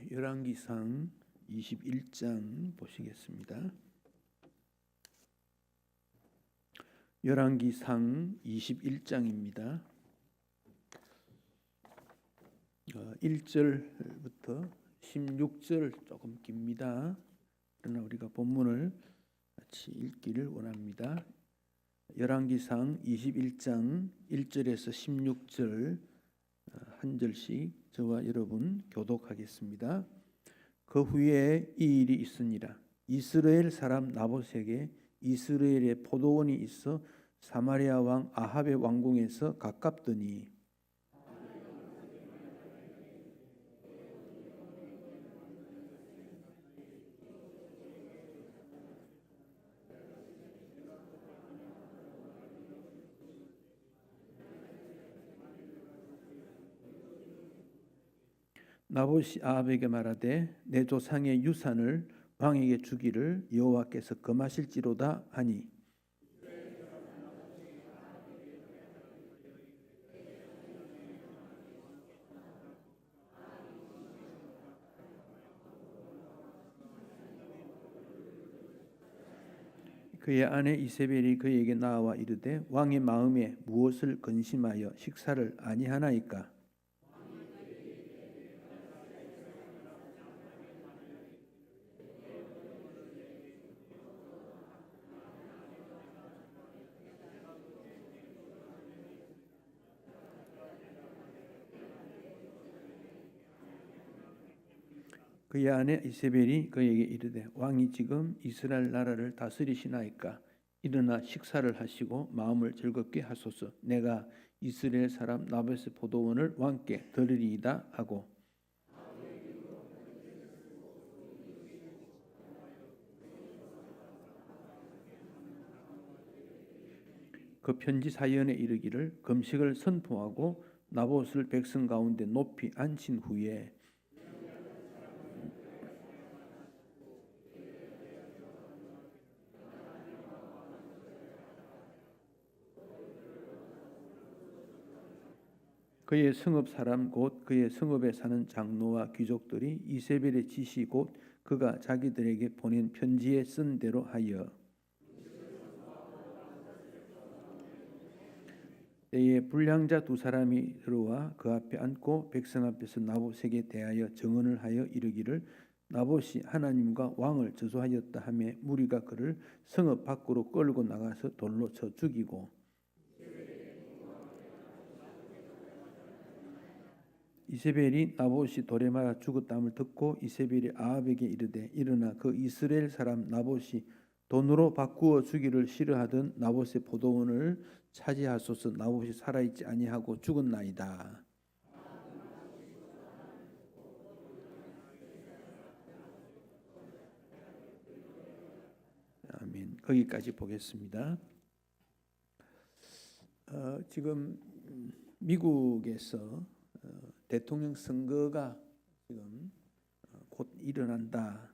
열왕기상 21장 보시겠습니다. 열왕기상 21장입니다. 1절부터 16절 조금 깁니다. 그러나 우리가 본문을 같이 읽기를 원합니다. 열왕기상 21장 1절에서 16절 한 절씩 저와 여러분 교독하겠습니다. 그 후에 이 일이 있으니라. 이스라엘 사람 나봇에게 이스라엘의 포도원이 있어 사마리아 왕 아합의 왕궁에서 가깝더니 나봇이 아합에게 말하되 내 조상의 유산을 왕에게 주기를 여호와께서 금하실지로다 하니 그의 아내 이세벨이 그에게 나와 이르되 왕의 마음에 무엇을 근심하여 식사를 아니하나이까? 그의 아내 이세벨이 그에게 이르되 왕이 지금 이스라엘 나라를 다스리시나이까? 일어나 식사를 하시고 마음을 즐겁게 하소서. 내가 이스라엘 사람 나봇의 포도원을 왕께 드리리이다 하고 그 편지 사연에 이르기를 금식을 선포하고 나봇을 백성 가운데 높이 앉힌 후에 그의 성읍 사람 곧 그의 성읍에 사는 장로와 귀족들이 이세벨의 지시 곧 그가 자기들에게 보낸 편지에 쓴 대로 하여 때에 불량자 두 사람이 들어와 그 앞에 앉고 백성 앞에서 나봇에게 대하여 증언을 하여 이르기를 나봇이 하나님과 왕을 저주하였다 하며 무리가 그를 성읍 밖으로 끌고 나가서 돌로 쳐 죽이고 이세벨이 나봇이 돌에 맞아 죽었다함을 듣고 이세벨이 아합에게 이르되 일어나 그 이스라엘 사람 나봇이 돈으로 바꾸어 주기를 싫어하던 나봇의 포도원을 차지하소서. 나봇이 살아있지 아니하고 죽었나이다. 아멘. 거기까지 보겠습니다. 지금 미국에서 대통령 선거가 지금 곧 일어난다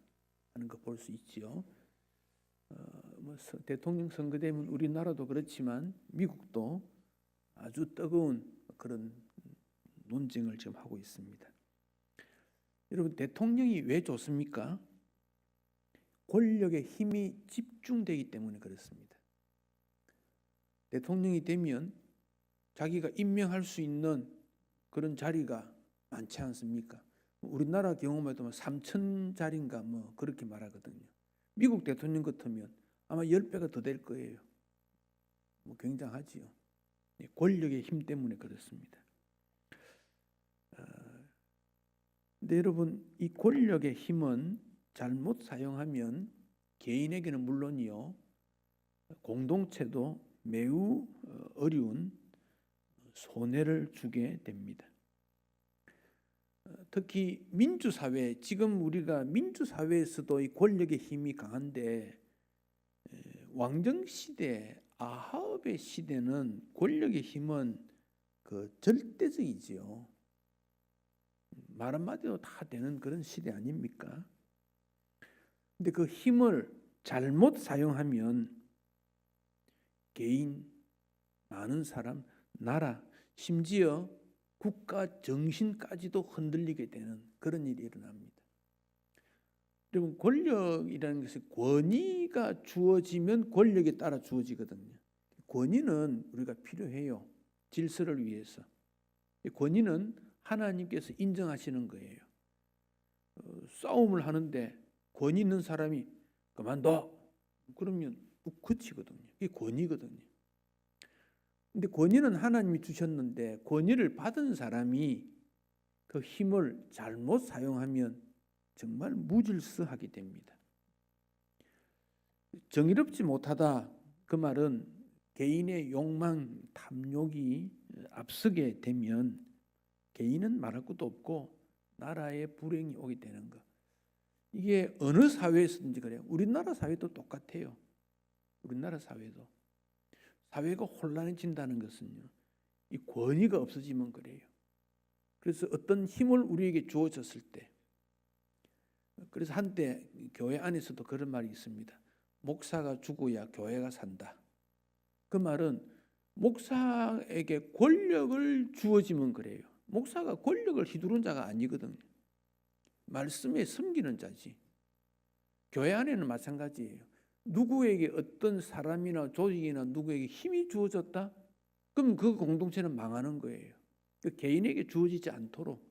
하는 거 볼 수 있지요. 대통령 선거 되면 우리나라도 그렇지만 미국도 아주 뜨거운 그런 논쟁을 지금 하고 있습니다. 여러분, 대통령이 왜 좋습니까? 권력의 힘이 집중되기 때문에 그렇습니다. 대통령이 되면 자기가 임명할 수 있는 그런 자리가 많지 않습니까? 우리나라 경우만 해도 3,000자리인가 뭐 그렇게 말하거든요. 미국 대통령 같으면 아마 10배가 더 될 거예요. 뭐 굉장하지요. 권력의 힘 때문에 그렇습니다. 근데 여러분, 이 권력의 힘은 잘못 사용하면 개인에게는 물론이요, 공동체도 매우 어려운 손해를 주게 됩니다. 특히 민주사회, 지금 우리가 민주사회에서도 이 권력의 힘이 강한데 왕정시대 아합의 시대는 권력의 힘은 그 절대적이지요. 말 한마디로 다 되는 그런 시대 아닙니까? 근데 그 힘을 잘못 사용하면 개인, 많은 사람, 나라, 심지어 국가 정신까지도 흔들리게 되는 그런 일이 일어납니다. 여러분, 권력이라는 것이 권위가 주어지면 권력에 따라 주어지거든요. 권위는 우리가 필요해요. 질서를 위해서. 권위는 하나님께서 인정하시는 거예요. 싸움을 하는데 권위 있는 사람이 그만둬 그러면 그치거든요. 이게 권위거든요. 근데 권위는 하나님이 주셨는데 권위를 받은 사람이 그 힘을 잘못 사용하면 정말 무질서하게 됩니다. 정의롭지 못하다, 그 말은 개인의 욕망, 탐욕이 앞서게 되면 개인은 말할 것도 없고 나라에 불행이 오게 되는 것. 이게 어느 사회에서든지 그래요. 우리나라 사회도 똑같아요. 우리나라 사회도. 사회가 혼란해진다는 것은요, 이 권위가 없어지면 그래요. 그래서 어떤 힘을 우리에게 주어졌을 때, 그래서 한때 교회 안에서도 그런 말이 있습니다. 목사가 죽어야 교회가 산다. 그 말은 목사에게 권력을 주어지면 그래요. 목사가 권력을 휘두른 자가 아니거든요. 말씀에 섬기는 자지. 교회 안에는 마찬가지예요. 누구에게 어떤 사람이나 조직이나 누구에게 힘이 주어졌다? 그럼 그 공동체는 망하는 거예요. 개인에게 주어지지 않도록,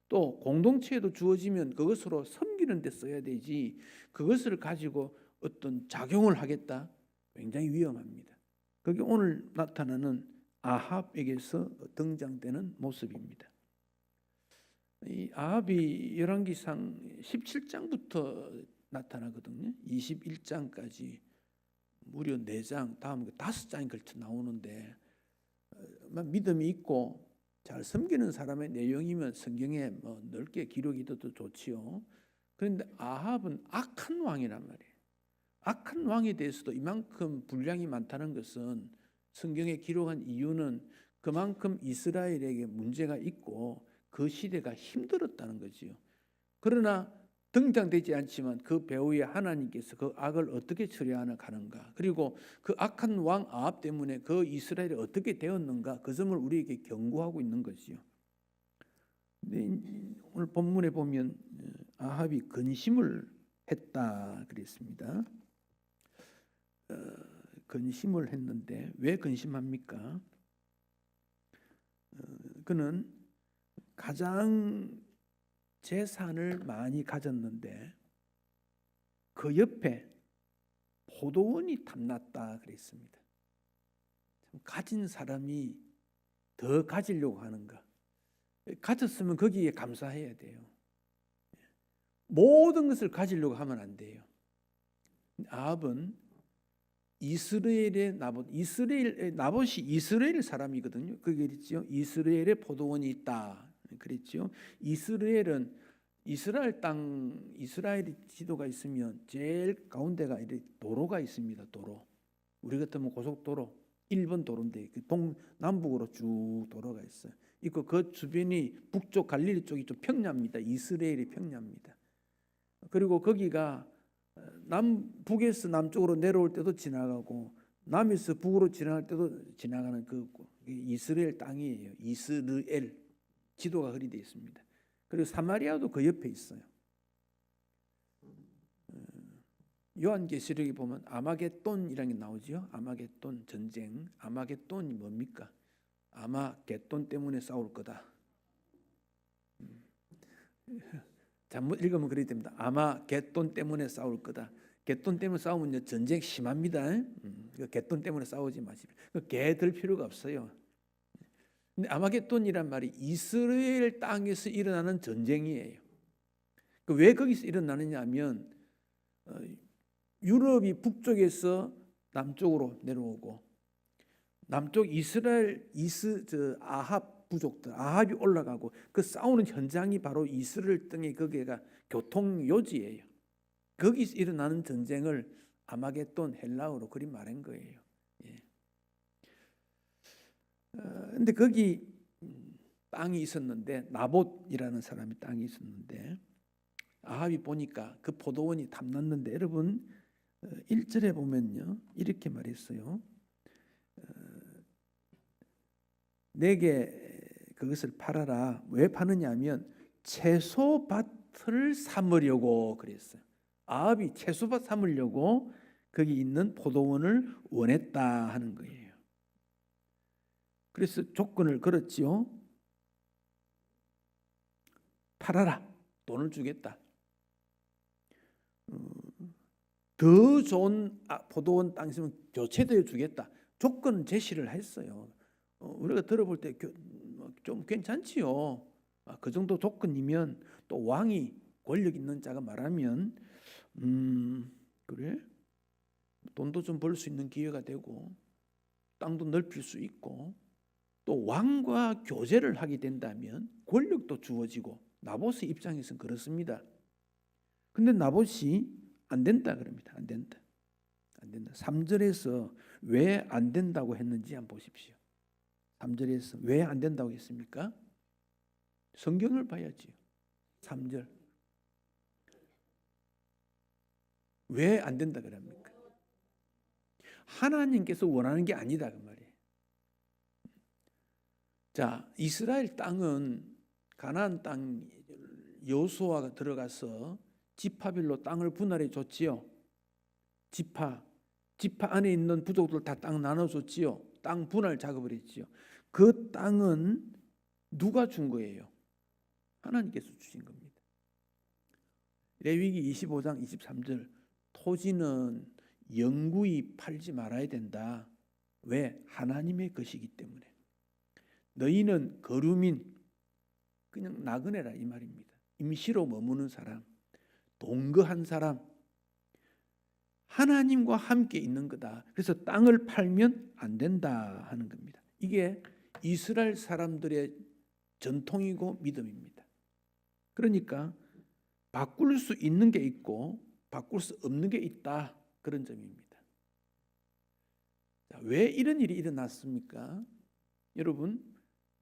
또 공동체에도 주어지면 그것으로 섬기는 데 써야 되지, 그것을 가지고 어떤 작용을 하겠다? 굉장히 위험합니다. 그게 오늘 나타나는 아합에게서 등장되는 모습입니다. 이 아합이 열왕기상 17장부터 나타나거든요. 21장까지 무려 4장, 다음 5장이 걸쳐 나오는데, 믿음이 있고 잘 섬기는 사람의 내용이면 성경에 넓게 기록이 더 좋지요. 그런데 아합은 악한 왕이란 말이에요. 악한 왕에 대해서도 이만큼 분량이 많다는 것은, 성경에 기록한 이유는 그만큼 이스라엘에게 문제가 있고 그 시대가 힘들었다는 거지요. 그러나 등장되지 않지만 그 배후에 하나님께서 그 악을 어떻게 처리하는가, 그리고 그 악한 왕 아합 때문에 그 이스라엘이 어떻게 되었는가, 그 점을 우리에게 경고하고 있는 것이요. 오늘 본문에 보면 아합이 근심을 했다 그랬습니다. 근심을 했는데 왜 근심합니까? 그는 가장 재산을 많이 가졌는데 그 옆에 포도원이 탐났다 그랬습니다. 가진 사람이 더 가지려고 하는가? 가졌으면 거기에 감사해야 돼요. 모든 것을 가지려고 하면 안 돼요. 아합은 이스라엘의 나봇이 이스라엘 사람이거든요. 그게 있죠. 이스라엘의 포도원이 있다. 그랬죠. 이스라엘은 이스라엘 땅, 이스라엘 지도가 있으면 제일 가운데가 도로가 있습니다. 도로. 우리 같으면 고속도로, 1번 도로인데 동남북으로 쭉 도로가 있어요. 있고 그 주변이 북쪽 갈릴리 쪽이 좀 평야입니다. 이스라엘이 평야입니다. 그리고 거기가 북에서 남쪽으로 내려올 때도 지나가고 남에서 북으로 지나갈 때도 지나가는 그 이스라엘 땅이에요. 이스라엘 지도가 그리 되어 있습니다. 그리고 사마리아도 그 옆에 있어요. 요한계시록에 보면 아마겟돈이라는 게 나오죠. 아마겟돈 전쟁. 아마겟돈이 뭡니까? 아마겟돈 때문에 싸울 거다. 잘못 읽으면 그렇게 됩니다. 아마겟돈 때문에 싸울 거다. 겟돈 때문에 싸우면 전쟁 심합니다. 겟돈 때문에 싸우지 마십시오. 개 들 필요가 없어요. 근데 아마겟돈이란 말이 이스라엘 땅에서 일어나는 전쟁이에요. 왜 거기서 일어나느냐 하면 유럽이 북쪽에서 남쪽으로 내려오고 남쪽 이스라엘 아합 부족들, 아합이 올라가고 그 싸우는 현장이 바로 이스라엘 땅의 거기가 교통요지예요. 거기서 일어나는 전쟁을 아마겟돈 헬라어로 그리 말한 거예요. 근데 거기 땅이 있었는데 나봇이라는 사람이 땅이 있었는데 아합이 보니까 그 포도원이 탐났는데 여러분 1절에 보면요 이렇게 말했어요. 내게 그것을 팔아라. 왜 파느냐 하면 채소밭을 삼으려고 그랬어요. 아합이 채소밭 삼으려고 거기 있는 포도원을 원했다 하는 거예요. 그래서 조건을 걸었지요. 팔아라. 돈을 주겠다. 더 좋은 포도원 땅 있으면 교체되어 주겠다. 조건 제시를 했어요. 우리가 들어볼 때 좀 괜찮지요. 그 정도 조건이면 또 왕이 권력 있는 자가 말하면 그래? 돈도 좀 벌 수 있는 기회가 되고 땅도 넓힐 수 있고 또 왕과 교제를 하게 된다면 권력도 주어지고 나봇의 입장에서는 그렇습니다. 근데 나봇이 안 된다 그럽니다. 안 된다. 안 된다. 3절에서 왜 안 된다고 했는지 한번 보십시오. 3절에서 왜 안 된다고 했습니까? 성경을 봐야지요. 3절. 왜 안 된다 그럽니까? 하나님께서 원하는 게 아니다 그 말이에요. 자, 이스라엘 땅은 가나안 땅 여호수아가 들어가서 지파별로 땅을 분할해 줬지요. 지파 안에 있는 부족들 다 땅 나눠 줬지요. 땅 분할 작업을 했지요. 그 땅은 누가 준 거예요? 하나님께서 주신 겁니다. 레위기 25장 23절 토지는 영구히 팔지 말아야 된다. 왜? 하나님의 것이기 때문에. 너희는 거류민, 그냥 나그네라 이 말입니다. 임시로 머무는 사람, 동거한 사람, 하나님과 함께 있는 거다. 그래서 땅을 팔면 안 된다 하는 겁니다. 이게 이스라엘 사람들의 전통이고 믿음입니다. 그러니까 바꿀 수 있는 게 있고 바꿀 수 없는 게 있다. 그런 점입니다. 자, 왜 이런 일이 일어났습니까? 여러분,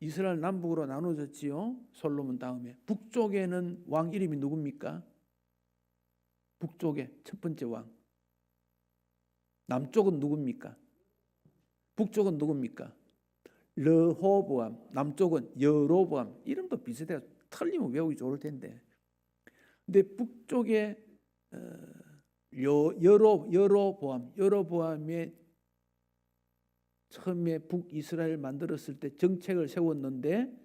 이스라엘 남북으로 나눠졌지요. 솔로몬 다음에 북쪽에는 왕 이름이 누굽니까? 북쪽에 첫 번째 왕. 남쪽은 누굽니까? 북쪽은 누굽니까? 르호보암. 남쪽은 여로보암. 이름도 비슷해요. 틀리면 외우기 좋을 텐데. 근데 북쪽에 여로보암의 처음에 북이스라엘 만들었을 때 정책을 세웠는데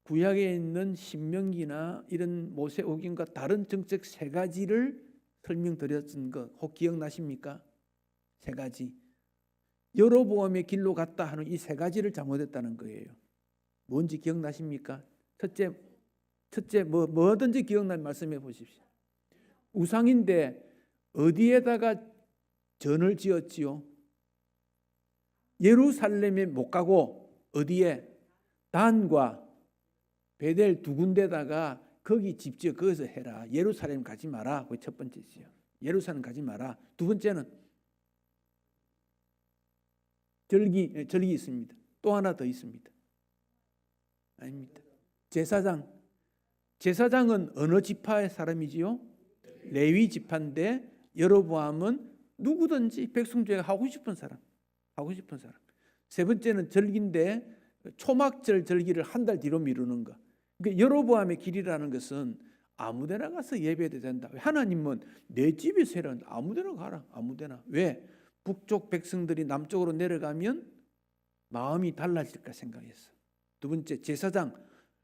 구약에 있는 신명기나 이런 모세오경과 다른 정책 세 가지를 설명드렸던 거 혹 기억나십니까? 세 가지. 여로보암의 길로 갔다 하는 이 세 가지를 잘못했다는 거예요. 뭔지 기억나십니까? 첫째 뭐든지 기억나면 말씀해 보십시오. 우상인데 어디에다가 전을 지었지요? 예루살렘에 못 가고 어디에? 단과 베델 두 군데다가 거기 집 지어 거기서 해라. 예루살렘 가지 마라. 그게 첫 번째지요. 예루살렘 가지 마라. 두 번째는 절기 있습니다. 또 하나 더 있습니다. 아닙니다. 제사장은 어느 지파의 사람이지요? 레위 지파인데 여로보암은 누구든지 백성 중에 하고 싶은 사람. 세 번째는 절기인데 초막절 절기를 한 달 뒤로 미루는 거. 그러니까 여로보암의 길이라는 것은 아무데나 가서 예배해도 된다. 하나님은 내 집에서 해라. 아무데나 가라. 아무데나. 왜? 북쪽 백성들이 남쪽으로 내려가면 마음이 달라질까 생각했어. 두 번째, 제사장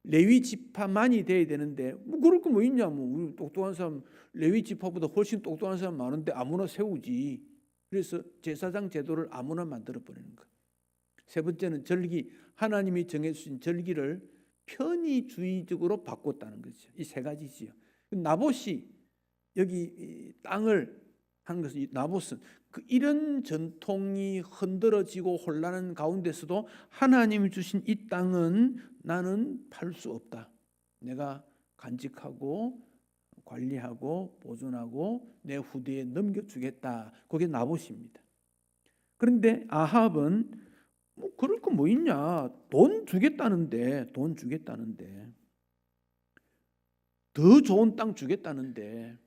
레위 지파만이 돼야 되는데 뭐 그럴 거 뭐 있냐? 뭐 우리 똑똑한 사람 레위 지파보다 훨씬 똑똑한 사람 많은데 아무나 세우지. 그래서 제사장 제도를 아무나 만들어 버리는 거. 세 번째는 절기, 하나님이 정해주신 절기를 편의주의적으로 바꿨다는 거죠. 이 세 가지지요. 나봇이 여기 땅을 한 것은 나봇은 이런 전통이 흔들어지고 혼란한 가운데서도 하나님이 주신 이 땅은 나는 팔 수 없다. 내가 간직하고 관리하고 보존하고 내 후대에 넘겨주겠다. 그게 나봇입니다. 그런데 아합은 뭐 그럴 거 뭐 있냐. 돈 주겠다는데 더 좋은 땅 주겠다는데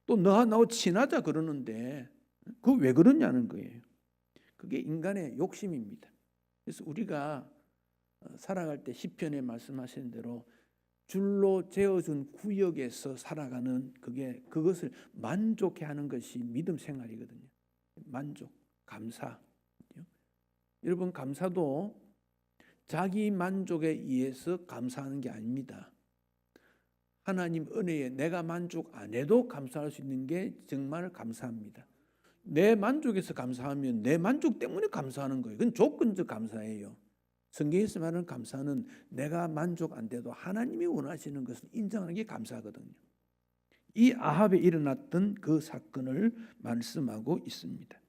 또 나하고 친하자 그러는데 그거 왜 그러냐는 거예요. 그게 인간의 욕심입니다. 그래서 우리가 살아갈 때 시편에 말씀하신 대로 줄로 재어준 구역에서 살아가는 그것을 만족해하는 것이 믿음 생활이거든요. 만족, 감사. 여러분, 감사도 자기 만족에 의해서 감사하는 게 아닙니다. 하나님 은혜에 내가 만족 안 해도 감사할 수 있는 게 정말 감사합니다. 내 만족에서 감사하면 내 만족 때문에 감사하는 거예요. 그건 조건적 감사예요. 성경에서 말하는 감사는 내가 만족 안 돼도 하나님이 원하시는 것을 인정하는 게 감사거든요. 이 아합에 일어났던 그 사건을 말씀하고 있습니다.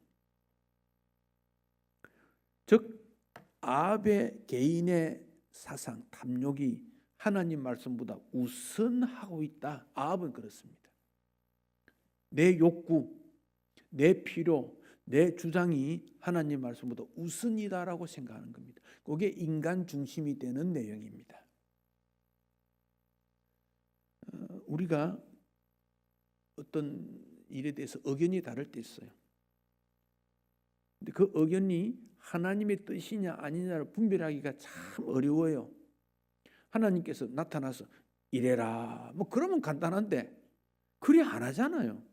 즉 아합의 개인의 사상, 탐욕이 하나님 말씀보다 우선하고 있다. 아합은 그렇습니다. 내 욕구, 내 필요, 내 주장이 하나님 말씀보다 우선이다라고 생각하는 겁니다. 그게 인간 중심이 되는 내용입니다. 우리가 어떤 일에 대해서 의견이 다를 때 있어요. 근데 그 의견이 하나님의 뜻이냐 아니냐를 분별하기가 참 어려워요. 하나님께서 나타나서 이래라 뭐 그러면 간단한데 그리 안 하잖아요.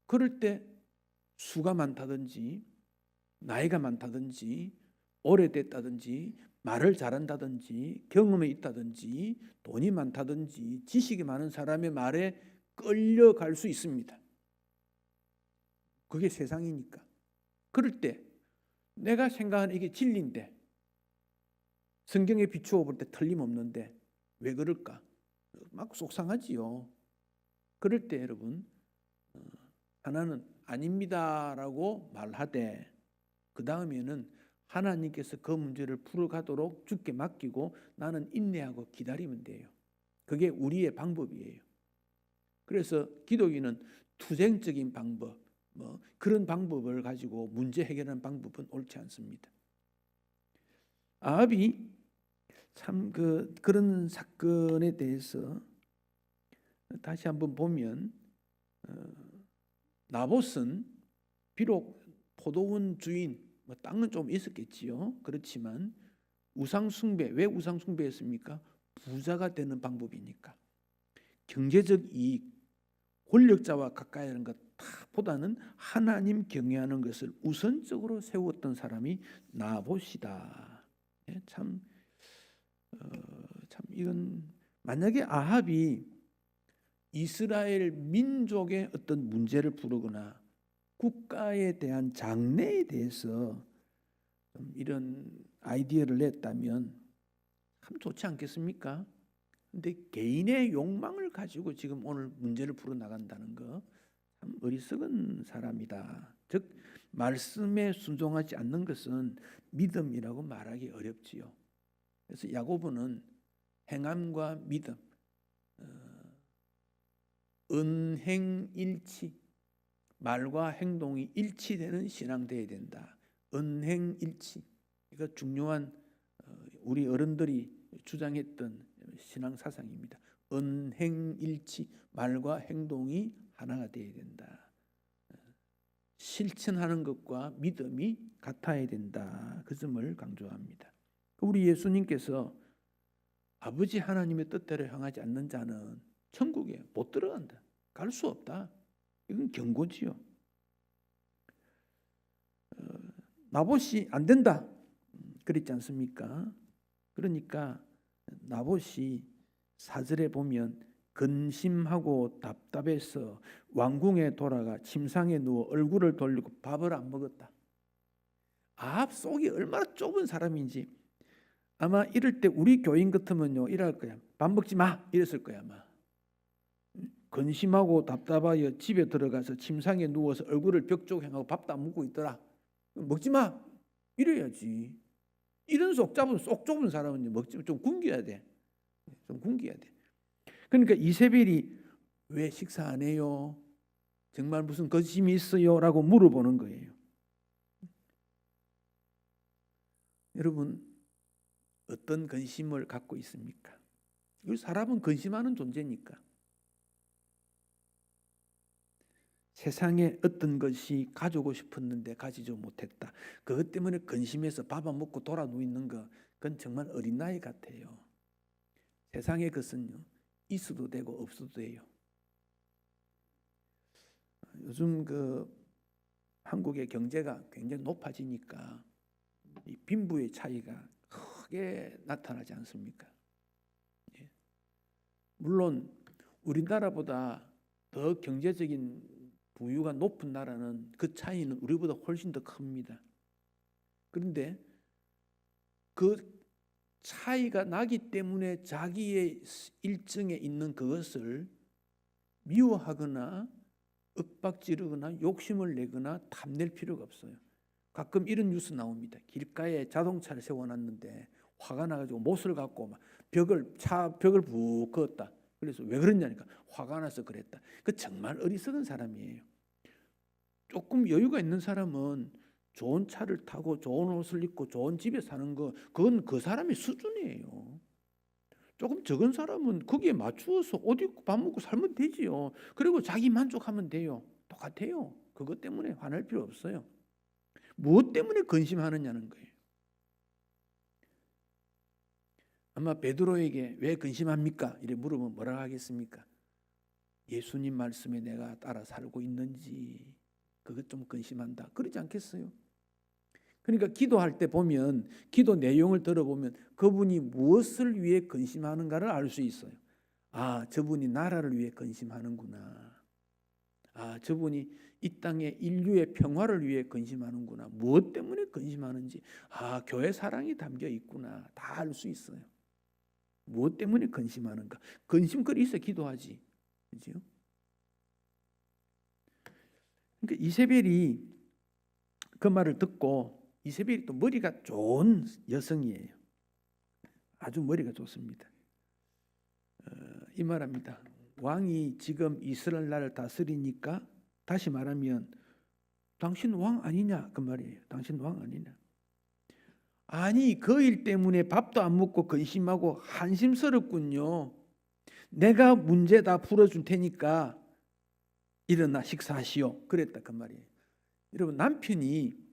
그럴 때 수가 많다든지 나이가 많다든지 오래됐다든지 말을 잘한다든지 경험이 있다든지 돈이 많다든지 지식이 많은 사람의 말에 끌려갈 수 있습니다. 그게 세상이니까. 그럴 때 내가 생각하는 이게 진리인데 성경에 비추어 볼 때 틀림없는데 왜 그럴까? 막 속상하지요. 그럴 때 여러분 하나는 아닙니다라고 말하되 그 다음에는 하나님께서 그 문제를 풀어가도록 주께 맡기고 나는 인내하고 기다리면 돼요. 그게 우리의 방법이에요. 그래서 기독인은 투쟁적인 방법, 그런 방법을 가지고 문제 해결하는 방법은 옳지 않습니다. 아합이 참 그런 사건에 대해서 다시 한번 보면 나봇은 비록 포도원 주인, 땅은 좀 있었겠지요. 그렇지만 우상숭배, 왜 우상숭배했습니까? 부자가 되는 방법이니까. 경제적 이익, 권력자와 가까이 하는 것보다는 하나님 경외하는 것을 우선적으로 세웠던 사람이 나봇이다. 참 이건 만약에 아합이 이스라엘 민족의 어떤 문제를 부르거나 국가에 대한 장래에 대해서 이런 아이디어를 냈다면 참 좋지 않겠습니까? 근데 개인의 욕망을 가지고 지금 오늘 문제를 풀어나간다는 거 참 어리석은 사람이다. 즉 말씀에 순종하지 않는 것은 믿음이라고 말하기 어렵지요. 그래서 야고보는 행함과 믿음, 은행일치, 말과 행동이 일치되는 신앙 되어야 된다. 은행일치, 이거 중요한 우리 어른들이 주장했던 신앙 사상입니다. 은행일치, 말과 행동이 하나가 되어야 된다. 실천하는 것과 믿음이 같아야 된다. 그 점을 강조합니다. 우리 예수님께서 아버지 하나님의 뜻대로 향하지 않는 자는 천국에 못 들어간다. 갈 수 없다. 이건 경고지요. 나봇이 안 된다. 그랬지 않습니까? 그러니까 나봇이 4절에 보면 근심하고 답답해서 왕궁에 돌아가 침상에 누워 얼굴을 돌리고 밥을 안 먹었다. 아합 속이 얼마나 좁은 사람인지 아마 이럴 때 우리 교인 같으면요 이럴 거야. 밥 먹지 마 이랬을 거야 아마. 근심하고 답답하여 집에 들어가서 침상에 누워서 얼굴을 벽 쪽 향하고 밥도 안 먹고 있더라. 먹지 마 이래야지. 이런 속 좁은 사람은 먹지 좀 굶겨야 돼. 좀 굶겨야 돼. 그러니까 이세벨이 왜 식사 안 해요? 정말 무슨 거짓이 있어요? 라고 물어보는 거예요. 여러분 어떤 근심을 갖고 있습니까? 우리 사람은 근심하는 존재니까. 세상에 어떤 것이 가지고 싶었는데 가지지 못했다. 그것 때문에 근심해서 밥 안 먹고 돌아 누워 있는 거 그건 정말 어린아이 같아요. 세상의 것은요, 있어도 되고 없어도 돼요. 요즘 한국의 경제가 굉장히 높아지니까 이 빈부의 차이가 크게 나타나지 않습니까? 예. 물론 우리나라보다 더 경제적인 부유가 높은 나라는 그 차이는 우리보다 훨씬 더 큽니다. 그런데 그 차이가 나기 때문에 자기의 일정에 있는 그것을 미워하거나 윽박지르거나 욕심을 내거나 탐낼 필요가 없어요. 가끔 이런 뉴스 나옵니다. 길가에 자동차를 세워놨는데 화가 나가지고 못을 갖고 막 벽을 부 그었다. 그래서 왜 그러냐니까 화가 나서 그랬다. 그 정말 어리석은 사람이에요. 조금 여유가 있는 사람은 좋은 차를 타고 좋은 옷을 입고 좋은 집에 사는 거, 그건 그 사람의 수준이에요. 조금 적은 사람은 거기에 맞추어서 옷 입고 밥 먹고 살면 되지요. 그리고 자기 만족하면 돼요. 똑같아요. 그것 때문에 화낼 필요 없어요. 무엇 때문에 근심하느냐는 거예요. 아마 베드로에게 왜 근심합니까? 이래 물으면 뭐라 하겠습니까? 예수님 말씀에 내가 따라 살고 있는지 그것 좀 근심한다. 그러지 않겠어요? 그러니까 기도할 때 보면, 기도 내용을 들어보면 그분이 무엇을 위해 근심하는가를 알 수 있어요. 아, 저분이 나라를 위해 근심하는구나. 아, 저분이 이 땅의 인류의 평화를 위해 근심하는구나. 무엇 때문에 근심하는지, 아, 교회 사랑이 담겨 있구나. 다 알 수 있어요. 무엇 때문에 근심하는가? 근심거리 있어 기도하지. 그죠? 그러니까 이세벨이 그 말을 듣고, 이세벨이 또 머리가 좋은 여성이에요. 아주 머리가 좋습니다. 이 말합니다. 왕이 지금 이스라엘 나라를 다스리니까, 다시 말하면 당신 왕 아니냐 그 말이에요. 당신 왕 아니냐. 아니, 그 일 때문에 밥도 안 먹고 근심하고 한심스럽군요. 내가 문제 다 풀어줄 테니까 일어나 식사하시오. 그랬다 그 말이에요. 여러분, 남편이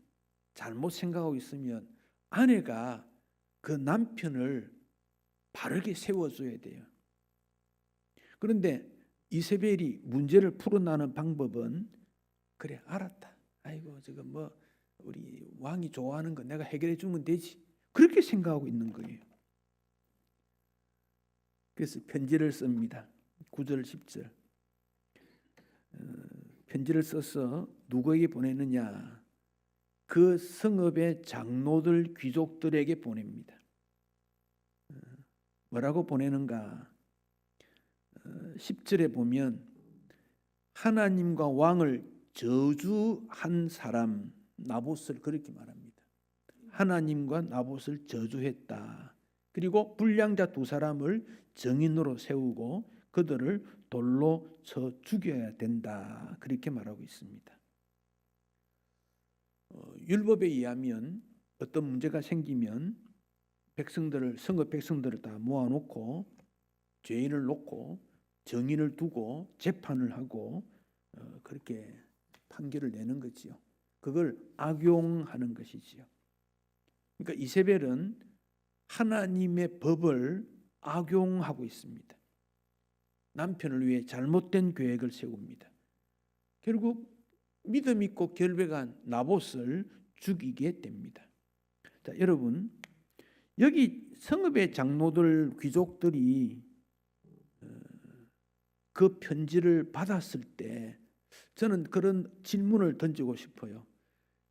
잘못 생각하고 있으면 아내가 그 남편을 바르게 세워줘야 돼요. 그런데 이세벨이 문제를 풀어나는 방법은, 그래 알았다. 아이고 지금 우리 왕이 좋아하는 거 내가 해결해 주면 되지. 그렇게 생각하고 있는 거예요. 그래서 편지를 씁니다. 9절 10절 편지를 써서 누구에게 보내느냐? 그 성읍의 장로들 귀족들에게 보냅니다. 뭐라고 보내는가? 10절에 보면 하나님과 왕을 저주한 사람 나봇을 그렇게 말합니다. 하나님과 나봇을 저주했다. 그리고 불량자 두 사람을 증인으로 세우고 그들을 돌로 쳐 죽여야 된다. 그렇게 말하고 있습니다. 율법에 의하면 어떤 문제가 생기면 성읍 백성들을 다 모아놓고 죄인을 놓고 정인을 두고 재판을 하고 그렇게 판결을 내는 거지요. 그걸 악용하는 것이지요. 그러니까 이세벨은 하나님의 법을 악용하고 있습니다. 남편을 위해 잘못된 계획을 세웁니다. 결국 믿음 있고 결백한 나봇을 죽이게 됩니다. 자, 여러분, 여기 성읍의 장로들 귀족들이 그 편지를 받았을 때 저는 그런 질문을 던지고 싶어요.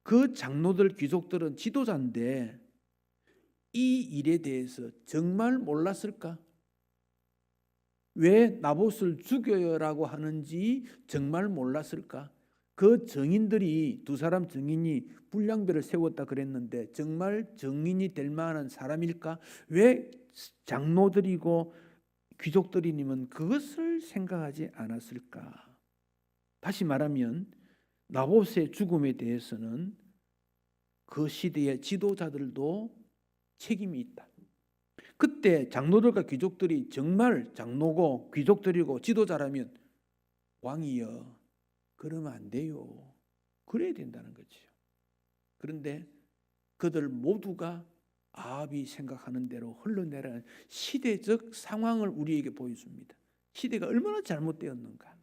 그 장로들 귀족들은 지도자인데 이 일에 대해서 정말 몰랐을까? 왜 나봇을 죽여라고 하는지 정말 몰랐을까? 그 증인들이 두 사람 증인이 불량배를 세웠다 그랬는데 정말 증인이 될 만한 사람일까? 왜 장로들이고 귀족들이면 그것을 생각하지 않았을까? 다시 말하면 나봇의 죽음에 대해서는 그 시대의 지도자들도 책임이 있다. 그때 장로들과 귀족들이 정말 장로고 귀족들이고 지도자라면 왕이여 그러면 안 돼요. 그래야 된다는 거죠. 그런데 그들 모두가 아합이 생각하는 대로 흘러내려가는 시대적 상황을 우리에게 보여줍니다. 시대가 얼마나 잘못되었는가,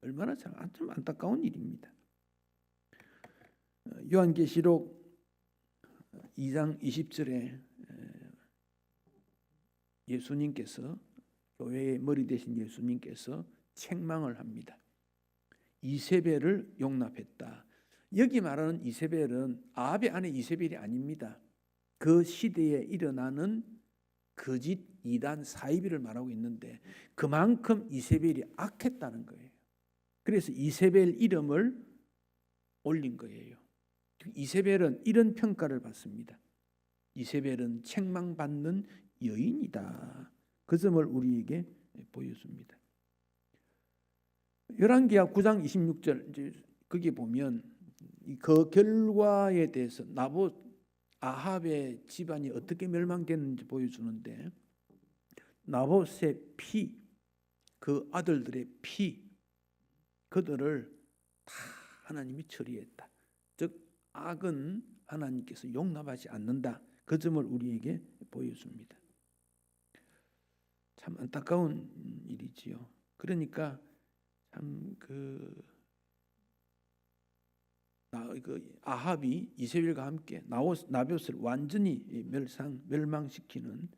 얼마나 좀 안타까운 일입니다. 요한계시록 2장 20절에 예수님께서, 교회의 머리 되신 예수님께서 책망을 합니다. 이세벨을 용납했다. 여기 말하는 이세벨은 아합의 아내 이세벨이 아닙니다. 그 시대에 일어나는 거짓 이단 사이비를 말하고 있는데 그만큼 이세벨이 악했다는 거예요. 그래서 이세벨 이름을 올린 거예요. 이세벨은 이런 평가를 받습니다. 이세벨은 책망받는 여인이다. 그 점을 우리에게 보여줍니다. 열왕기하 9장 26절 이제 거기 보면 그 결과에 대해서 아합의 집안이 어떻게 멸망됐는지 보여주는데, 나봇의 피, 그 아들들의 피, 그들을 다 하나님이 처리했다. 즉 악은 하나님께서 용납하지 않는다. 그 점을 우리에게 보여줍니다. 참 안타까운 일이지요. 그러니까 참 아합이 이세벨과 함께 나봇을 완전히 멸망시키는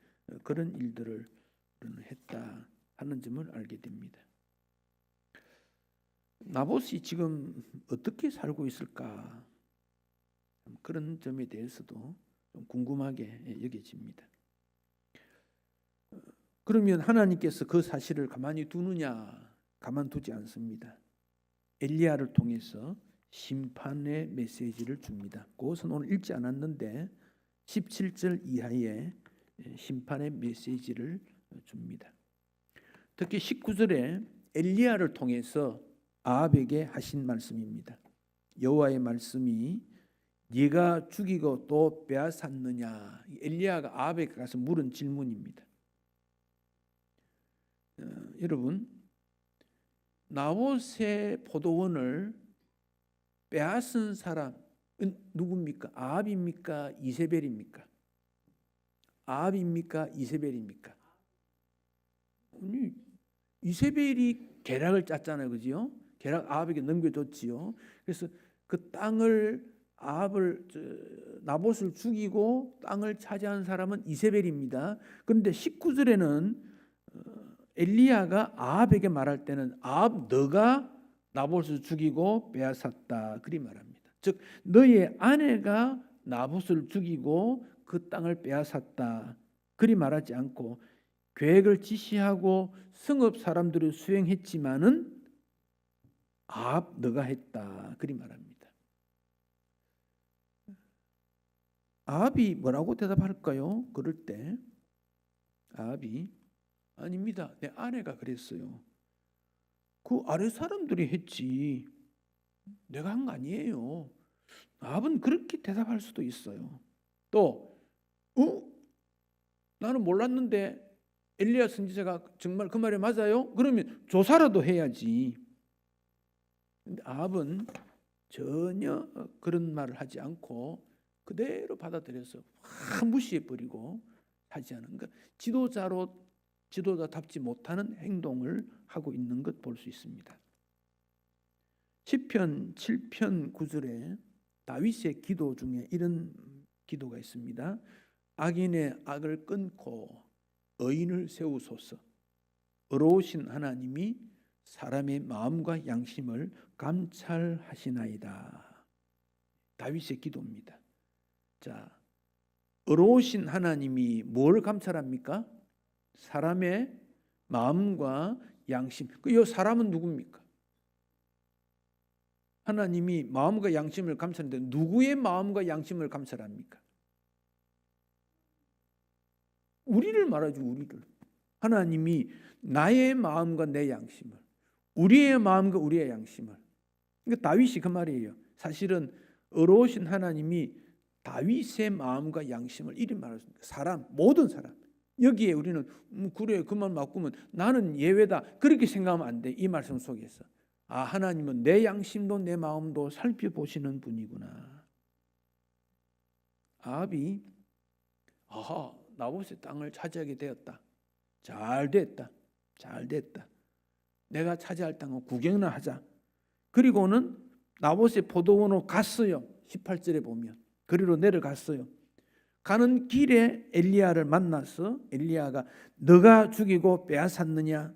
그런 일들을 했다 하는 점을 알게 됩니다. 나봇이 지금 어떻게 살고 있을까? 그런 점에 대해서도 좀 궁금하게 여겨집니다. 그러면 하나님께서 그 사실을 가만히 두느냐? 가만두지 않습니다. 엘리야를 통해서 심판의 메시지를 줍니다. 그것은 오늘 읽지 않았는데 17절 이하에 심판의 메시지를 줍니다. 특히 19절에 엘리야를 통해서 아합에게 하신 말씀입니다. 여호와의 말씀이 네가 죽이고 또 빼앗았느냐. 엘리야가 아합에게 가서 물은 질문입니다. 여러분, 나봇의 포도원을 빼앗은 사람은 누굽니까? 아합입니까? 이세벨입니까? 아합입니까? 이세벨입니까? 이세벨이 계략을 짰잖아요, 그지요? 계략 아합에게 넘겨줬지요. 그래서 그 땅을 나봇을 죽이고 땅을 차지한 사람은 이세벨입니다. 그런데 19절에는 엘리야가 아합에게 말할 때는 아합 너가 나봇을 죽이고 빼앗았다 그리 말합니다. 즉 너의 아내가 나봇을 죽이고 그 땅을 빼앗았다 그리 말하지 않고 계획을 지시하고 성읍 사람들을 수행했지만은 아합 너가 했다 그리 말합니다. 아합이 뭐라고 대답할까요? 그럴 때 아합이 아닙니다. 내 아내가 그랬어요. 그 아래 사람들이 했지. 내가 한 거 아니에요. 아합은 그렇게 대답할 수도 있어요. 또 나는 몰랐는데 엘리야 선지자가 정말 그 말이 맞아요? 그러면 조사라도 해야지. 근데 아합은 전혀 그런 말을 하지 않고 그대로 받아들여서 무시해버리고 하지 않은 것. 지도자답지 못하는 행동을 하고 있는 것 볼 수 있습니다. 시편 7편 9절에 다윗의 기도 중에 이런 기도가 있습니다. 악인의 악을 끊고 의인을 세우소서. 의로우신 하나님이 사람의 마음과 양심을 감찰하시나이다. 다윗의 기도입니다. 자, 의로우신 하나님이 뭘 감찰합니까? 사람의 마음과 양심. 이 사람은 누굽니까? 하나님이 마음과 양심을 감찰하는데 누구의 마음과 양심을 감찰합니까? 우리를 말하죠. 우리를. 하나님이 나의 마음과 내 양심을, 우리의 마음과 우리의 양심을. 그러니까 다윗이 그 말이에요. 사실은 의로우신 하나님이 다윗의 마음과 양심을 이리 말했습니다. 사람, 모든 사람. 여기에 우리는 그래 그만 바꾸면 나는 예외다 그렇게 생각하면 안 돼. 이 말씀 속에서 하나님은 내 양심도 내 마음도 살펴보시는 분이구나. 아합이 아하, 나봇의 땅을 차지하게 되었다. 잘 됐다. 잘 됐다. 내가 차지할 땅을 구경이나 하자. 그리고는 나봇의 포도원으로 갔어요. 18절에 보면 그리로 내려갔어요. 가는 길에 엘리야를 만나서 엘리야가 너가 죽이고 빼앗았느냐?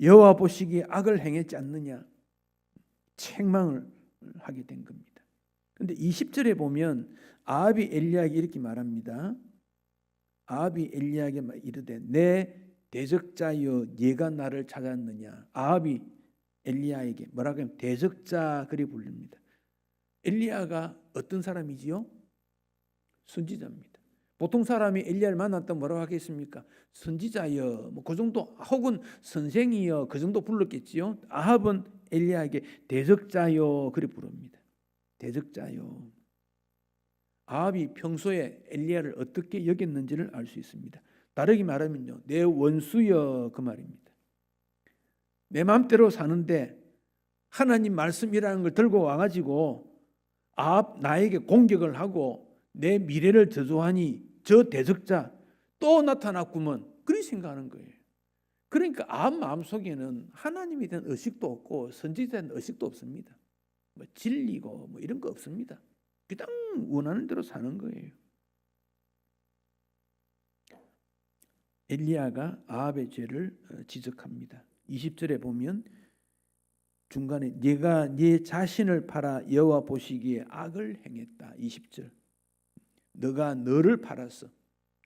여호와 보시기에 악을 행했지 않느냐? 책망을 하게 된 겁니다. 그런데 20절에 보면 아합이 엘리야에게 이렇게 말합니다. 아합이 엘리야에게 이르되 내 대적자여 네가 나를 찾았느냐? 아합이 엘리야에게 뭐라고 하면 대적자 그리 부릅니다. 엘리야가 어떤 사람이지요? 선지자입니다. 보통 사람이 엘리야를 만났다면 뭐라고 하겠습니까? 선지자여, 뭐 그 정도, 혹은 선생이여, 그 정도 불렀겠지요. 아합은 엘리야에게 대적자여 그리 부릅니다. 대적자여. 아합이 평소에 엘리야를 어떻게 여겼는지를 알 수 있습니다. 다르게 말하면요, 내 원수여 그 말입니다. 내 마음대로 사는데 하나님 말씀이라는 걸 들고 와가지고 아합 나에게 공격을 하고 내 미래를 저주하니 저 대적자 또 나타났구먼 그렇게 생각하는 거예요. 그러니까 아합 마음속에는 하나님에 대한 의식도 없고 선지자에 대한 의식도 없습니다. 뭐 진리고 뭐 이런 거 없습니다. 그냥 원하는 대로 사는 거예요. 엘리야가 아합의 죄를 지적합니다. 20절에 보면 중간에 네가 네 자신을 팔아 여호와 보시기에 악을 행했다. 20절. 너가 너를 팔았어.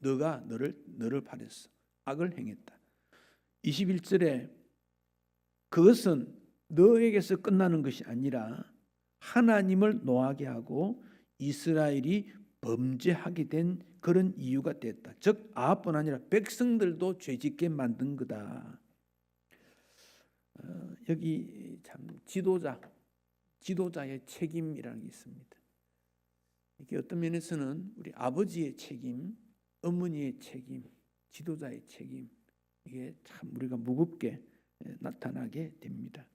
너가 너를 팔았어. 악을 행했다. 21절에 그것은 너에게서 끝나는 것이 아니라 하나님을 노하게 하고 이스라엘이 범죄하게 된 그런 이유가 됐다. 즉 아합뿐 아니라 백성들도 죄짓게 만든 거다. 여기 참 지도자의 책임이라는 게 있습니다. 이게 어떤 면에서는 우리 아버지의 책임, 어머니의 책임, 지도자의 책임, 이게 참 우리가 무겁게 나타나게 됩니다.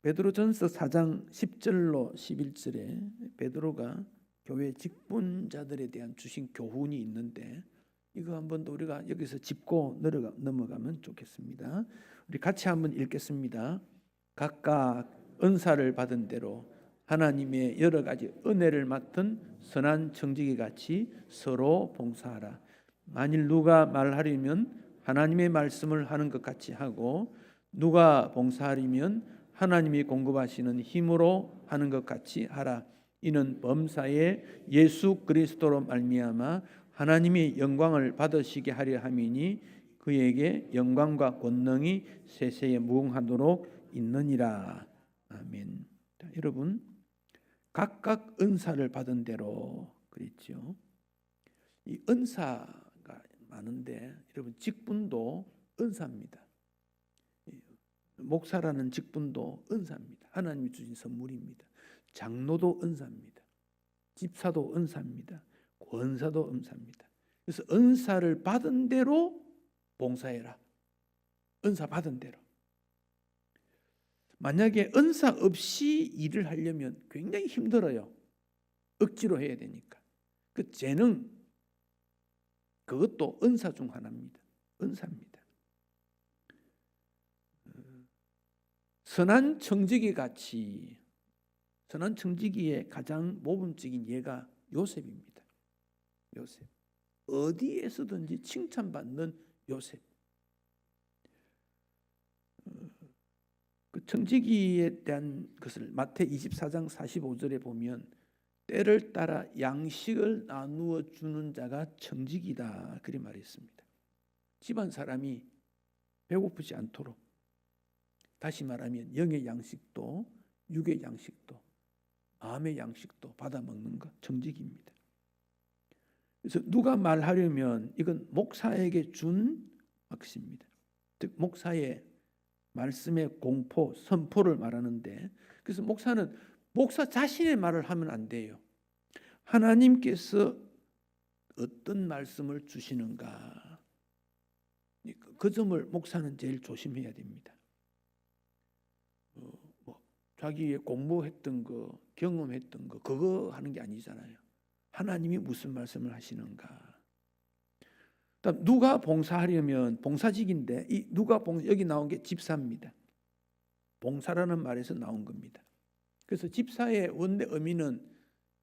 베드로전서 4장 10절로 11절에 베드로가 교회 직분자들에 대한 주신 교훈이 있는데 이거 한번 더 우리가 여기서 짚고 넘어가면 좋겠습니다. 우리 같이 한번 읽겠습니다. 각각 은사를 받은 대로 하나님의 여러 가지 은혜를 맡은 선한 청지기 같이 서로 봉사하라. 만일 누가 말하려면 하나님의 말씀을 하는 것 같이 하고 누가 봉사하려면 하나님이 공급하시는 힘으로 하는 것 같이 하라. 이는 범사에 예수 그리스도로 말미암아 하나님이 영광을 받으시게 하려 함이니 그에게 영광과 권능이 세세에 무궁하도록 있느니라. 아멘. 자, 여러분 각각 은사를 받은 대로 그랬죠. 이 은사가 많은데 여러분 직분도 은사입니다. 목사라는 직분도 은사입니다. 하나님이 주신 선물입니다. 장로도 은사입니다. 집사도 은사입니다. 권사도 은사입니다. 그래서 은사를 받은 대로 봉사해라. 은사 받은 대로. 만약에 은사 없이 일을 하려면 굉장히 힘들어요. 억지로 해야 되니까. 그 재능, 그것도 은사 중 하나입니다. 은사입니다. 선한 청지기 같이, 선한 청지기의 가장 모범적인 예가 요셉입니다. 요셉. 어디에서든지 칭찬받는 요셉. 그 청지기에 대한 것을 마태 24장 45절에 보면 때를 따라 양식을 나누어 주는 자가 청지기다 그리 말했습니다. 집안 사람이 배고프지 않도록, 다시 말하면 영의 양식도 육의 양식도 마음의 양식도 받아 먹는 것 청지기입니다. 그래서 누가 말하려면 이건 목사에게 준 몫입니다. 즉 목사의 말씀의 공포, 선포를 말하는데, 그래서 목사는 목사 자신의 말을 하면 안 돼요. 하나님께서 어떤 말씀을 주시는가, 그 점을 목사는 제일 조심해야 됩니다. 자기의 공부했던 거, 경험했던 거, 그거 하는 게 아니잖아요. 하나님이 무슨 말씀을 하시는가? 누가 봉사하려면 봉사직인데 이 누가 여기 나온 게 집사입니다. 봉사라는 말에서 나온 겁니다. 그래서 집사의 원래 의미는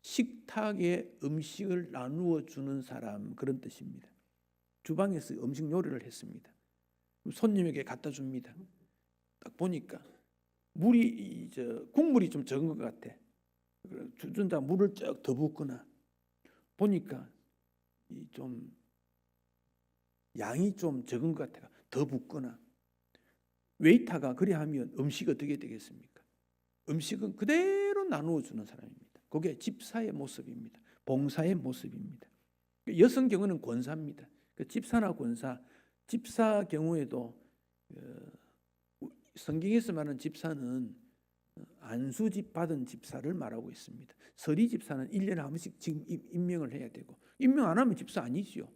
식탁에 음식을 나누어 주는 사람, 그런 뜻입니다. 주방에서 음식 요리를 했습니다. 손님에게 갖다 줍니다. 딱 보니까 국물이 좀 적은 것 같아. 주전자 물을 쫙 더 붓거나 보니까 좀 양이 좀 적은 것 같아. 더 붓거나 웨이터가 그래 하면 음식이 어떻게 되겠습니까? 음식은 그대로 나누어 주는 사람입니다. 그게 집사의 모습입니다. 봉사의 모습입니다. 여성 경우는 권사입니다. 집사나 권사, 집사 경우에도 성경에서 말하는 집사는 안수집 받은 집사를 말하고 있습니다. 서리 집사는 1년에 한 번씩 지금 임명을 해야 되고, 임명 안 하면 집사 아니지요.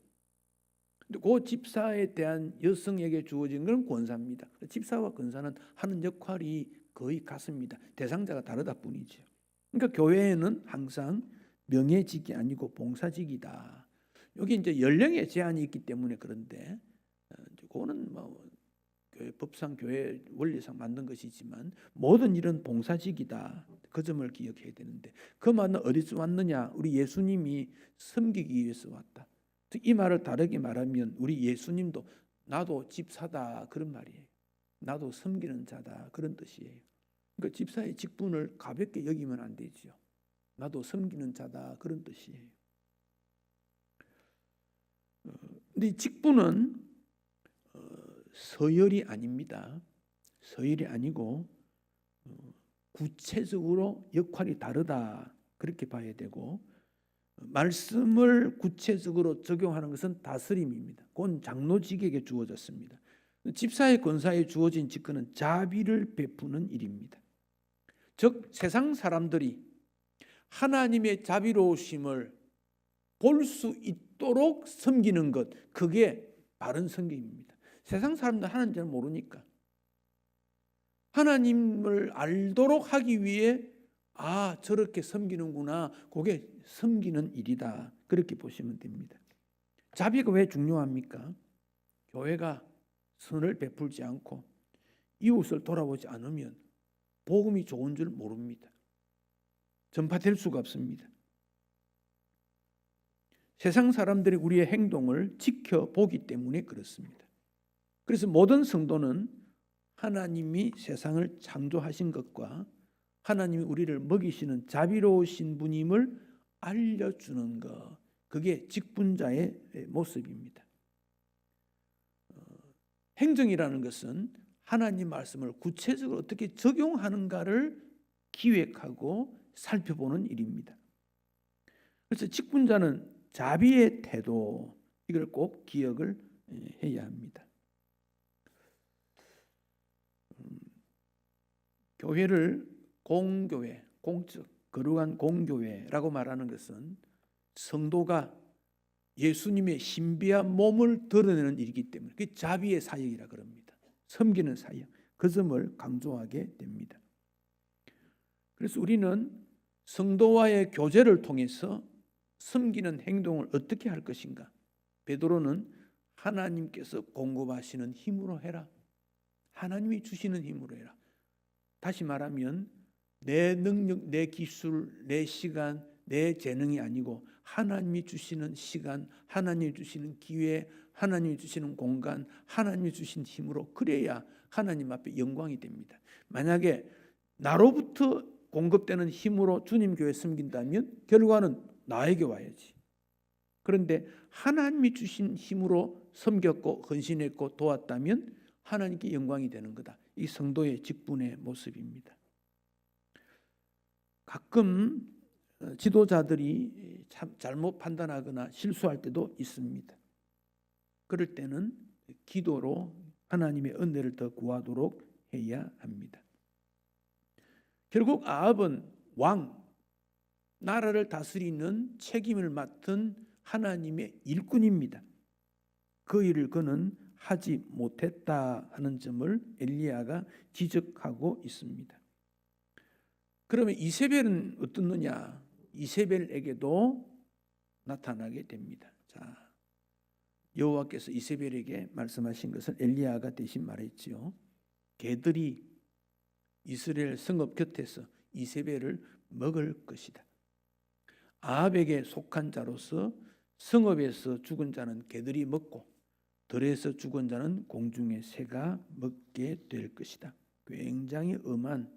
근데 그 집사에 대한 여성에게 주어진 건 권사입니다. 집사와 권사는 하는 역할이 거의 같습니다. 대상자가 다르다 뿐이죠. 그러니까 교회에는 항상 명예직이 아니고 봉사직이다. 여기 이제 연령의 제한이 있기 때문에 그런데 그거는 교회 법상 교회 원리상 만든 것이지만 모든 일은 봉사직이다. 그 점을 기억해야 되는데 그 말은 어디서 왔느냐? 우리 예수님이 섬기기 위해서 왔다. 이 말을 다르게 말하면 우리 예수님도 나도 집사다 그런 말이에요. 나도 섬기는 자다 그런 뜻이에요. 그러니까 집사의 직분을 가볍게 여기면 안 되죠. 나도 섬기는 자다 그런 뜻이에요. 근데 이 직분은 서열이 아닙니다. 서열이 아니고 구체적으로 역할이 다르다 그렇게 봐야 되고, 말씀을 구체적으로 적용하는 것은 다스림입니다. 그건 장로직에게 주어졌습니다. 집사의 권사에 주어진 직분은 자비를 베푸는 일입니다. 즉 세상 사람들이 하나님의 자비로우심을 볼 수 있도록 섬기는 것, 그게 바른 섬김입니다. 세상 사람들 하나님을 모르니까 하나님을 알도록 하기 위해 저렇게 섬기는구나, 그게 섬기는 일이다 그렇게 보시면 됩니다. 자비가 왜 중요합니까? 교회가 선을 베풀지 않고 이웃을 돌아보지 않으면 복음이 좋은 줄 모릅니다. 전파될 수가 없습니다. 세상 사람들이 우리의 행동을 지켜보기 때문에 그렇습니다. 그래서 모든 성도는 하나님이 세상을 창조하신 것과 하나님이 우리를 먹이시는 자비로우신 분임을 알려주는 것, 그게 직분자의 모습입니다. 행정이라는 것은 하나님 말씀을 구체적으로 어떻게 적용하는가를 기획하고 살펴보는 일입니다. 그래서 직분자는 자비의 태도, 이걸 꼭 기억을 해야 합니다. 교회를 공교회, 공적, 거룩한 공교회라고 말하는 것은 성도가 예수님의 신비한 몸을 드러내는 일이기 때문에 그게 자비의 사역이라 그럽니다. 섬기는 사역, 그 점을 강조하게 됩니다. 그래서 우리는 성도와의 교제를 통해서 섬기는 행동을 어떻게 할 것인가? 베드로는 하나님께서 공급하시는 힘으로 해라. 하나님이 주시는 힘으로 해라. 다시 말하면 내 능력, 내 기술, 내 시간, 내 재능이 아니고 하나님이 주시는 시간, 하나님이 주시는 기회, 하나님이 주시는 공간, 하나님이 주신 힘으로, 그래야 하나님 앞에 영광이 됩니다. 만약에 나로부터 공급되는 힘으로 주님 교회 섬긴다면 결과는 나에게 와야지. 그런데 하나님이 주신 힘으로 섬겼고 헌신했고 도왔다면 하나님께 영광이 되는 거다. 이 성도의 직분의 모습입니다. 가끔 지도자들이 참 잘못 판단하거나 실수할 때도 있습니다. 그럴 때는 기도로 하나님의 은혜를 더 구하도록 해야 합니다. 결국 아합은 왕, 나라를 다스리는 책임을 맡은 하나님의 일꾼입니다. 그 일을 그는 하지 못했다 하는 점을 엘리야가 지적하고 있습니다. 그러면 이세벨은 어떻느냐? 이세벨에게도 나타나게 됩니다. 자, 여호와께서 이세벨에게 말씀하신 것을 엘리야가 대신 말했지요. 개들이 이스라엘 성읍 곁에서 이세벨을 먹을 것이다. 아합에게 속한 자로서 성읍에서 죽은 자는 개들이 먹고 들에서 죽은 자는 공중의 새가 먹게 될 것이다. 굉장히 엄한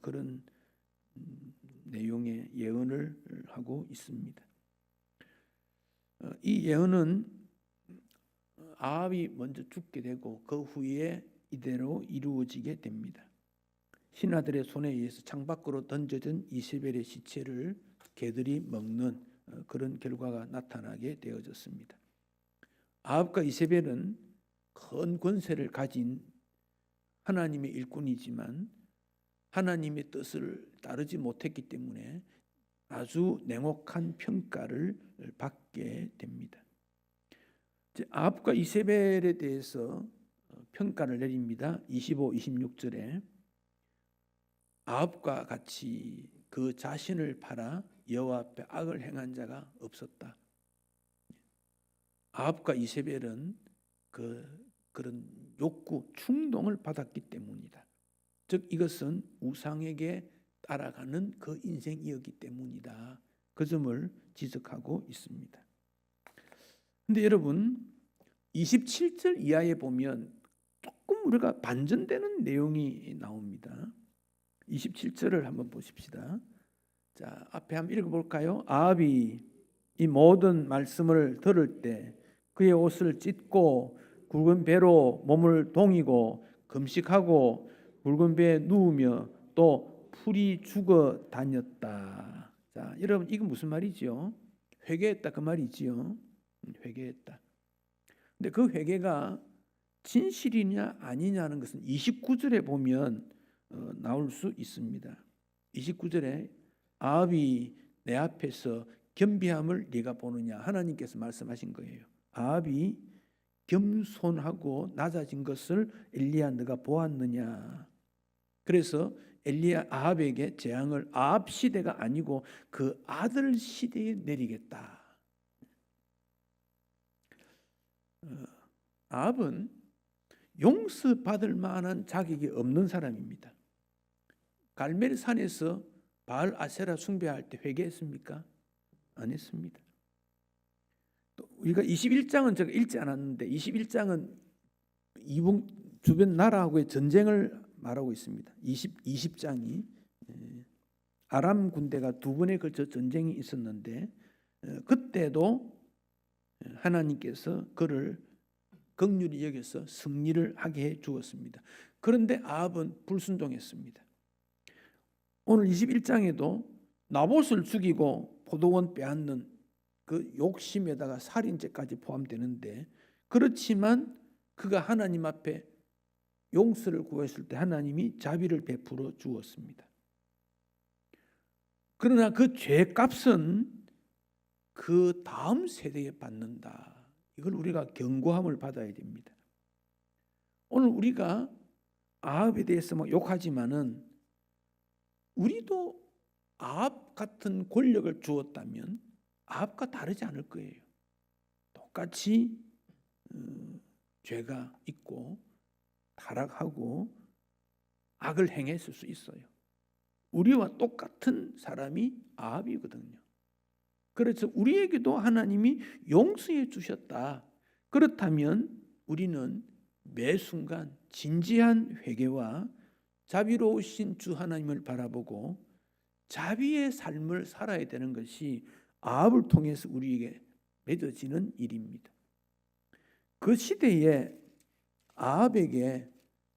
그런 내용의 예언을 하고 있습니다. 이 예언은 아합이 먼저 죽게 되고 그 후에 이대로 이루어지게 됩니다. 신하들의 손에 의해서 창밖으로 던져진 이세벨의 시체를 개들이 먹는 그런 결과가 나타나게 되어졌습니다. 아합과 이세벨은 큰 권세를 가진 하나님의 일꾼이지만 하나님의 뜻을 따르지 못했기 때문에 아주 냉혹한 평가를 받게 됩니다. 아합과 이세벨에 대해서 평가를 내립니다. 25, 26절에 아합과 같이 그 자신을 팔아 여호와 앞에 악을 행한 자가 없었다. 아합과 이세벨은 그런 욕구, 충동을 받았기 때문이다. 즉 이것은 우상에게 따라가는 그 인생이었기 때문이다. 그 점을 지적하고 있습니다. 근데 여러분 27절 이하에 보면 조금 우리가 반전되는 내용이 나옵니다. 27절을 한번 보십시다. 자, 앞에 한번 읽어볼까요? 아합이 이 모든 말씀을 들을 때 그의 옷을 찢고 굵은 배로 몸을 동이고 금식하고 굵은 배에 누우며 또 풀이 죽어 다녔다. 자, 여러분 이건 무슨 말이지요? 회개했다 그 말이지요. 회개했다. 근데 그 회개가 진실이냐 아니냐는 것은 29절에 보면 나올 수 있습니다. 29절에 아합이 내 앞에서 겸비함을 네가 보느냐 하나님께서 말씀하신 거예요. 아합이 겸손하고 낮아진 것을 엘리야 네가 보았느냐. 그래서 엘리야 아합에게 재앙을 아합 시대가 아니고 그 아들 시대에 내리겠다. 아합은 용서받을 만한 자격이 없는 사람입니다. 갈멜산에서 바알 아세라 숭배할 때 회개했습니까? 안 했습니다. 또 우리가 21장은 제가 읽지 않았는데 21장은 이북 주변 나라하고의 전쟁을 말하고 있습니다. 20장이 아람 군대가 두 번에 걸쳐 전쟁이 있었는데 그때도 하나님께서 그를 긍휼히 여겨서 승리를 하게 해 주었습니다. 그런데 아합은 불순종했습니다. 오늘 21장에도 나봇을 죽이고 포도원 빼앗는 그 욕심에다가 살인죄까지 포함되는데 그렇지만 그가 하나님 앞에 용서를 구했을 때 하나님이 자비를 베풀어 주었습니다. 그러나 그 죄값은 그 다음 세대에 받는다. 이걸 우리가 경고함을 받아야 됩니다. 오늘 우리가 아합에 대해서 막 욕하지만은 우리도 아합 같은 권력을 주었다면 아합과 다르지 않을 거예요. 똑같이 죄가 있고 타락하고 악을 행했을 수 있어요. 우리와 똑같은 사람이 아합이거든요. 그래서 우리에게도 하나님이 용서해 주셨다. 그렇다면 우리는 매 순간 진지한 회개와 자비로우신 주 하나님을 바라보고 자비의 삶을 살아야 되는 것이 아합을 통해서 우리에게 맺어지는 일입니다. 그 시대에 아합에게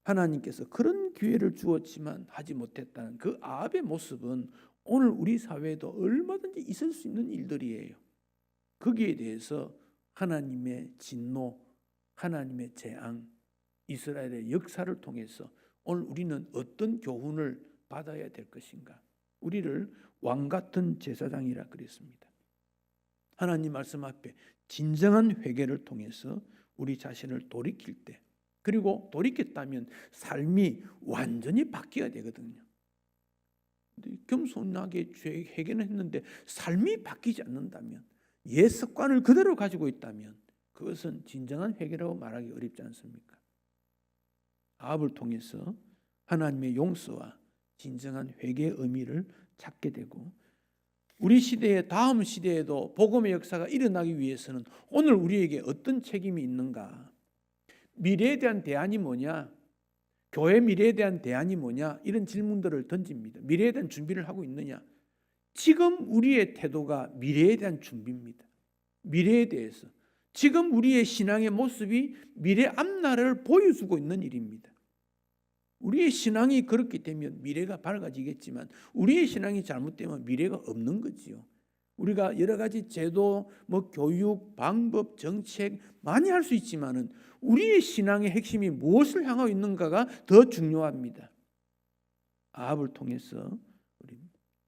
하나님께서 그런 기회를 주었지만 하지 못했다는 그 아합의 모습은 오늘 우리 사회에도 얼마든지 있을 수 있는 일들이에요. 거기에 대해서 하나님의 진노, 하나님의 재앙, 이스라엘의 역사를 통해서 오늘 우리는 어떤 교훈을 받아야 될 것인가? 우리를 왕 같은 제사장이라 그랬습니다. 하나님 말씀 앞에 진정한 회개를 통해서 우리 자신을 돌이킬 때, 그리고 돌이켰다면 삶이 완전히 바뀌어야 되거든요. 겸손하게 회개는 했는데 삶이 바뀌지 않는다면 옛 습관을 그대로 가지고 있다면 그것은 진정한 회개라고 말하기 어렵지 않습니까? 아합을 통해서 하나님의 용서와 진정한 회개의 의미를 찾게 되고, 우리 시대의 다음 시대에도 복음의 역사가 일어나기 위해서는 오늘 우리에게 어떤 책임이 있는가? 미래에 대한 대안이 뭐냐? 교회 미래에 대한 대안이 뭐냐? 이런 질문들을 던집니다. 미래에 대한 준비를 하고 있느냐? 지금 우리의 태도가 미래에 대한 준비입니다. 미래에 대해서 지금 우리의 신앙의 모습이 미래 앞날을 보여주고 있는 일입니다. 우리의 신앙이 그렇게 되면 미래가 밝아지겠지만 우리의 신앙이 잘못되면 미래가 없는 거지요. 우리가 여러 가지 제도, 교육, 방법, 정책 많이 할 수 있지만은 우리의 신앙의 핵심이 무엇을 향하고 있는가가 더 중요합니다. 아합을 통해서 우리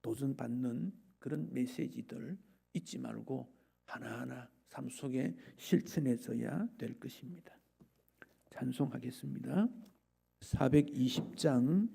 도전받는 그런 메시지들 잊지 말고 하나하나 삶 속에 실천해져야 될 것입니다. 찬송하겠습니다. 420장